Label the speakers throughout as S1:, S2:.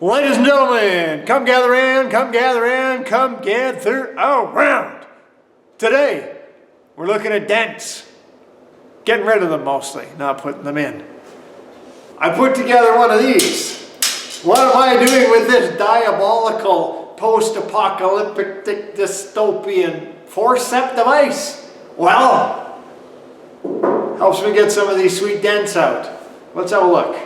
S1: Ladies and gentlemen, come gather in, come gather in, come gather around. Today, we're looking at dents. Getting rid of them mostly, not putting them in. I put together one of these. What am I doing with this diabolical post-apocalyptic dystopian forceps device? Well, helps me get some of these sweet dents out. Let's have a look.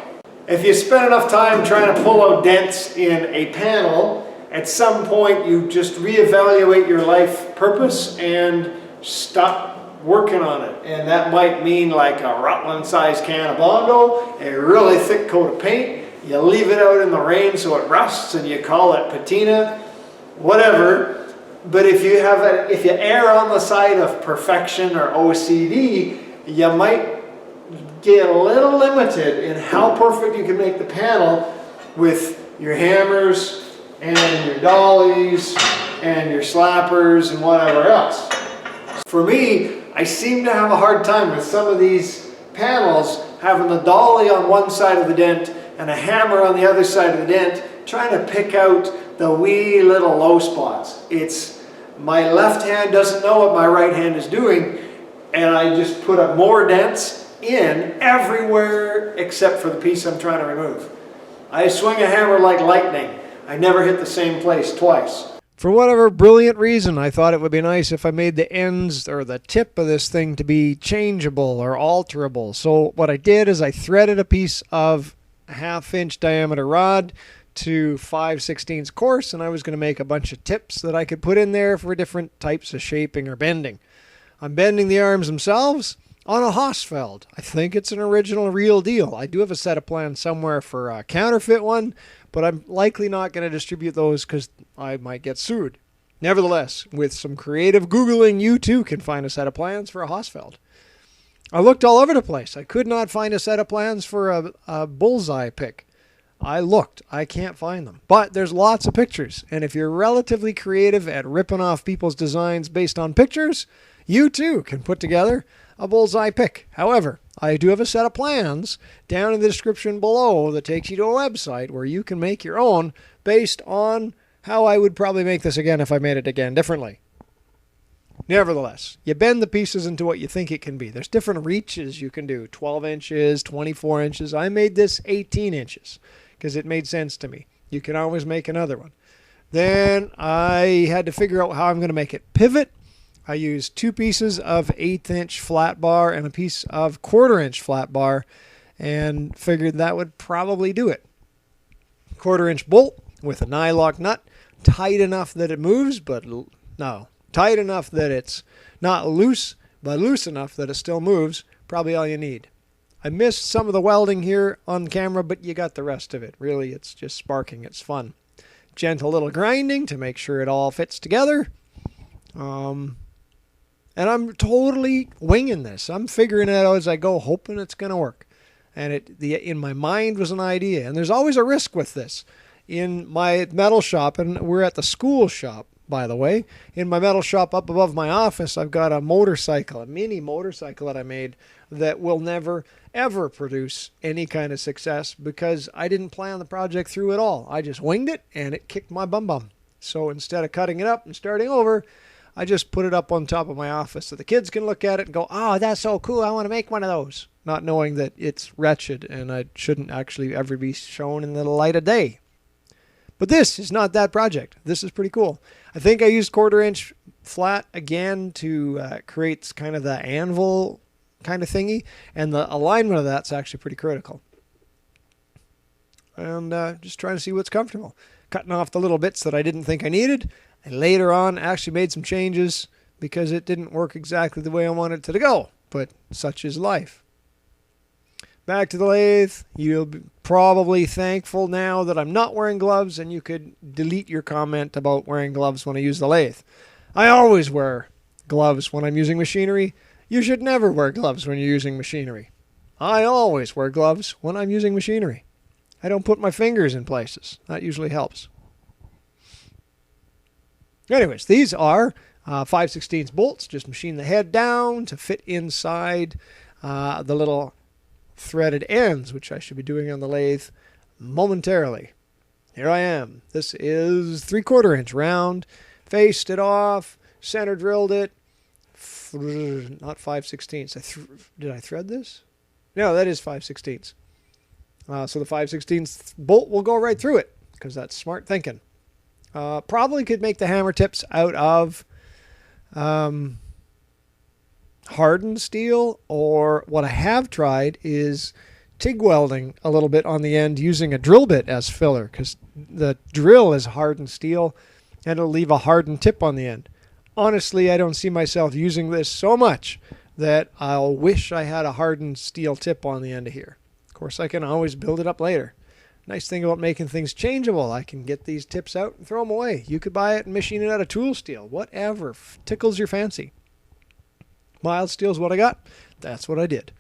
S1: If you spend enough time trying to pull out dents in a panel, at some point you just reevaluate your life purpose and stop working on it. And that might mean like a Rutland-sized can of Bondo, a really thick coat of paint, you leave it out in the rain so it rusts and you call it patina, whatever. But if you err on the side of perfection or OCD, you might get a little limited in how perfect you can make the panel with your hammers and your dollies and your slappers and whatever else. For me, I seem to have a hard time with some of these panels having the dolly on one side of the dent and a hammer on the other side of the dent, trying to pick out the wee little low spots. My left hand doesn't know what my right hand is doing, and I just put up more dents in everywhere except for the piece I'm trying to remove. I swing a hammer like lightning. I never hit the same place twice.
S2: For whatever brilliant reason, I thought it would be nice if I made the ends or the tip of this thing to be changeable or alterable. So what I did is I threaded a piece of 1/2 inch diameter rod to 5/16 course, and I was going to make a bunch of tips that I could put in there for different types of shaping or bending. I'm bending the arms themselves on a Hausfeld. I think it's an original real deal. I do have a set of plans somewhere for a counterfeit one, but I'm likely not going to distribute those because I might get sued. Nevertheless, with some creative Googling, you too can find a set of plans for a Hausfeld. I looked all over the place. I could not find a set of plans for a Bullseye Pick. I looked. I can't find them. But there's lots of pictures, and if you're relatively creative at ripping off people's designs based on pictures, you too can put together a Bullseye Pick. However, I do have a set of plans down in the description below that takes you to a website where you can make your own based on how I would probably make this again if I made it again differently. Nevertheless, you bend the pieces into what you think it can be. There's different reaches you can do, 12 inches, 24 inches. I made this 18 inches because it made sense to me. You can always make another one. Then I had to figure out how I'm going to make it pivot. I used 2 pieces of 1/8 inch flat bar and a piece of 1/4 inch flat bar and figured that would probably do it. 1/4 inch bolt with a nylock nut, tight enough that it moves, tight enough that it's not loose, but loose enough that it still moves, probably all you need. I missed some of the welding here on camera, but you got the rest of it. Really, it's just sparking. It's fun. Gentle little grinding to make sure it all fits together. And I'm totally winging this. I'm figuring it out as I go, hoping it's going to work. And in my mind was an idea. And there's always a risk with this. In my metal shop, and we're at the school shop, by the way. In my metal shop up above my office, I've got a motorcycle, a mini motorcycle that I made that will never, ever produce any kind of success because I didn't plan the project through at all. I just winged it, and it kicked my bum. So instead of cutting it up and starting over, I just put it up on top of my office so the kids can look at it and go, oh, that's so cool, I want to make one of those. Not knowing that it's wretched and I shouldn't actually ever be shown in the light of day. But this is not that project. This is pretty cool. I think I used 1/4 inch flat again to create kind of the anvil kind of thingy. And the alignment of that's actually pretty critical. And just trying to see what's comfortable. Cutting off the little bits that I didn't think I needed. And later on, actually made some changes because it didn't work exactly the way I wanted it to go. But such is life. Back to the lathe. You'll be probably thankful now that I'm not wearing gloves, and you could delete your comment about wearing gloves when I use the lathe. I always wear gloves when I'm using machinery. You should never wear gloves when you're using machinery. I always wear gloves when I'm using machinery. I don't put my fingers in places. That usually helps. Anyways, these are 5/16 bolts. Just machine the head down to fit inside the little threaded ends, which I should be doing on the lathe momentarily. Here I am. This is 3/4 inch round. Faced it off, center drilled it. Not 5/16. Did I thread this? No, that is 5/16. So the 5/16 bolt will go right through it because that's smart thinking. Probably could make the hammer tips out of hardened steel, or what I have tried is TIG welding a little bit on the end using a drill bit as filler, because the drill is hardened steel and it'll leave a hardened tip on the end. Honestly, I don't see myself using this so much that I'll wish I had a hardened steel tip on the end of here. Of course, I can always build it up later. Nice thing about making things changeable, I can get these tips out and throw them away. You could buy it and machine it out of tool steel, whatever tickles your fancy. Mild steel is what I got. That's what I did.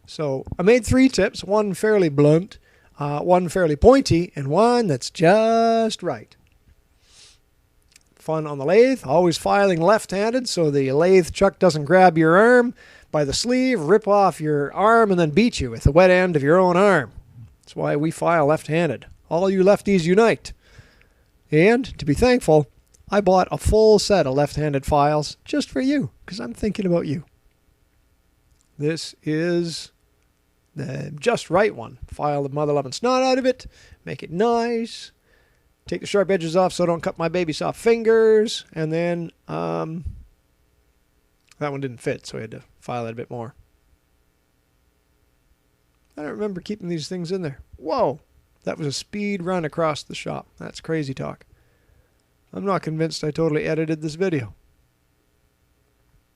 S2: So I made 3 tips, one fairly blunt, one fairly pointy, and one that's just right. Fun on the lathe, always filing left-handed so the lathe chuck doesn't grab your arm by the sleeve, rip off your arm, and then beat you with the wet end of your own arm. That's why we file left-handed. All you lefties unite. And to be thankful, I bought a full set of left-handed files just for you, because I'm thinking about you. This is the just right one. File the mother-loving snot out of it, make it nice, take the sharp edges off so I don't cut my baby soft fingers, and then that one didn't fit, so I had to file it a bit more. I don't remember keeping these things in there. Whoa, that was a speed run across the shop. That's crazy talk. I'm not convinced I totally edited this video.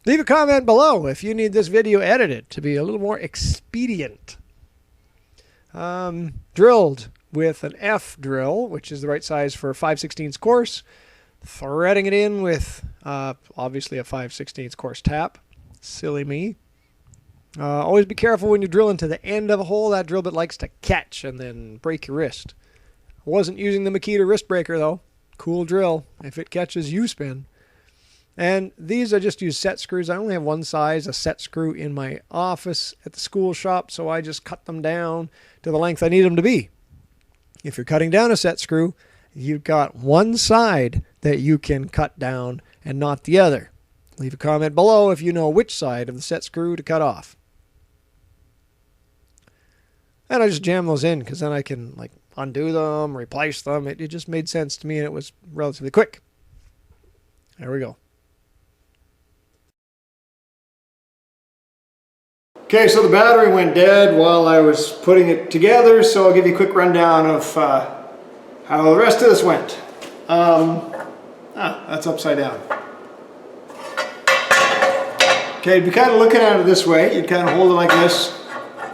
S2: Leave a comment below if you need this video edited to be a little more expedient. Drilled with an F drill, which is the right size for a 5/16 course. Threading it in with obviously a 5/16 course tap. Silly me. Always be careful when you drill into the end of a hole. That drill bit likes to catch and then break your wrist. I wasn't using the Makita wrist breaker though. Cool drill. If it catches, you spin. And these I just use set screws. I only have one size, a set screw in my office at the school shop, so I just cut them down to the length I need them to be. If you're cutting down a set screw, you've got one side that you can cut down and not the other. Leave a comment below if you know which side of the set screw to cut off. And I just jam those in because then I can undo them, replace them. It just made sense to me and it was relatively quick. There we go.
S1: Okay, so the battery went dead while I was putting it together, so I'll give you a quick rundown of how the rest of this went. That's upside down. Okay, you'd be kind of looking at it this way. You'd kind of hold it like this,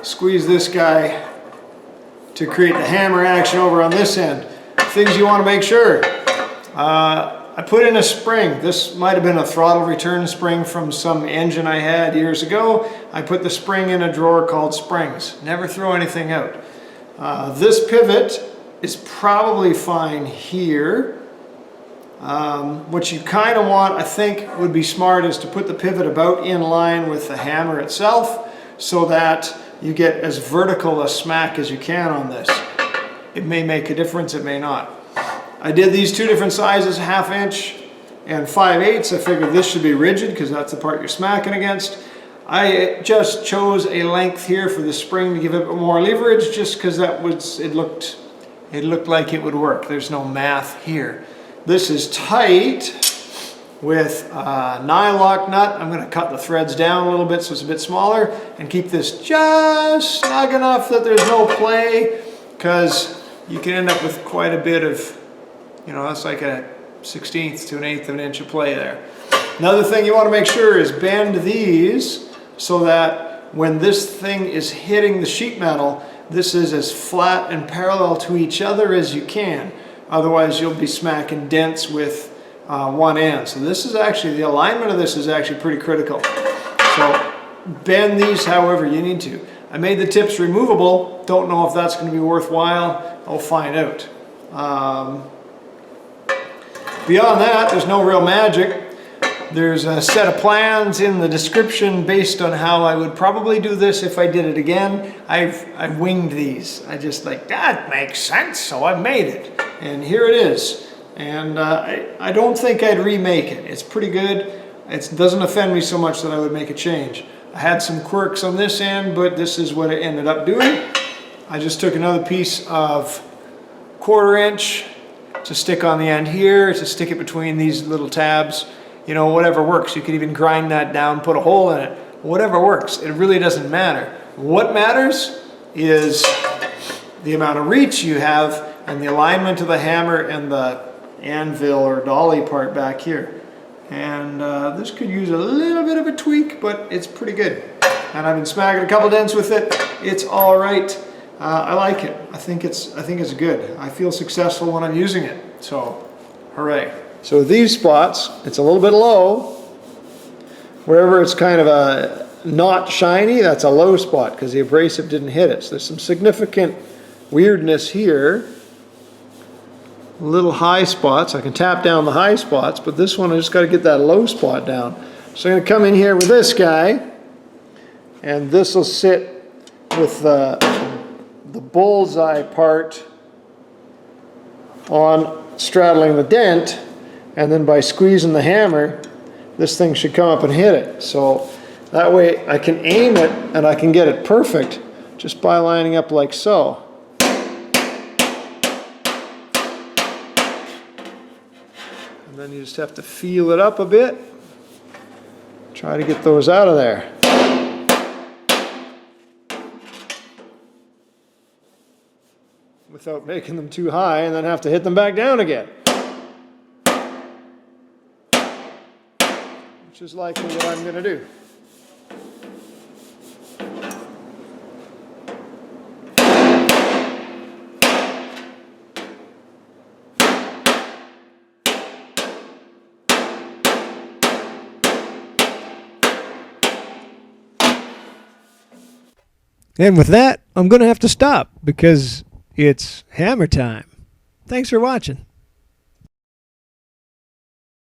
S1: squeeze this guy to create the hammer action over on this end. Things you want to make sure. I put in a spring. This might have been a throttle return spring from some engine I had years ago. I put the spring in a drawer called springs. Never throw anything out. This pivot is probably fine here. What you kind of want, I think, would be smart is to put the pivot about in line with the hammer itself so that you get as vertical a smack as you can on this. It may make a difference, it may not. I did these 2 different sizes, 1/2 inch and 5/8. I figured this should be rigid because that's the part you're smacking against. I just chose a length here for the spring to give it more leverage just because it looked like it would work. There's no math here. This is tight with a nylock nut. I'm going to cut the threads down a little bit so it's a bit smaller and keep this just snug enough that there's no play, because you can end up with quite a bit of, that's like a 1/16 to 1/8 of an inch of play there. Another thing you want to make sure is bend these so that when this thing is hitting the sheet metal, this is as flat and parallel to each other as you can. Otherwise you'll be smacking dents with one end. So this is actually, the alignment of this is actually pretty critical. So bend these however you need to. I made the tips removable. Don't know if that's going to be worthwhile. I'll find out. Beyond that, there's no real magic. There's a set of plans in the description based on how I would probably do this if I did it again. I've winged these. I just that makes sense, so I made it. And here it is. And I don't think I'd remake it. It's pretty good. It doesn't offend me so much that I would make a change. I had some quirks on this end, but this is what it ended up doing. I just took another piece of 1/4 inch to stick on the end here, to stick it between these little tabs. You know, whatever works. You could even grind that down, put a hole in it. Whatever works. It really doesn't matter. What matters is the amount of reach you have and the alignment of the hammer and the anvil or dolly part back here. And this could use a little bit of a tweak, but it's pretty good. And I've been smacking a couple dents with it. It's all right. I like it. I think it's good. I feel successful when I'm using it. So, hooray. So these spots, it's a little bit low. Wherever it's kind of not shiny, that's a low spot because the abrasive didn't hit it. So there's some significant weirdness here. Little high spots. I can tap down the high spots, but this one I just got to get that low spot down. So I'm going to come in here with this guy, and this will sit with the bullseye part on straddling the dent, and then by squeezing the hammer, this thing should come up and hit it. So that way I can aim it and I can get it perfect just by lining up like so. And then you just have to feel it up a bit. Try to get those out of there. Without making them too high and then have to hit them back down again. Which is likely what I'm going to do.
S2: And with that, I'm going to have to stop because it's hammer time. Thanks for watching.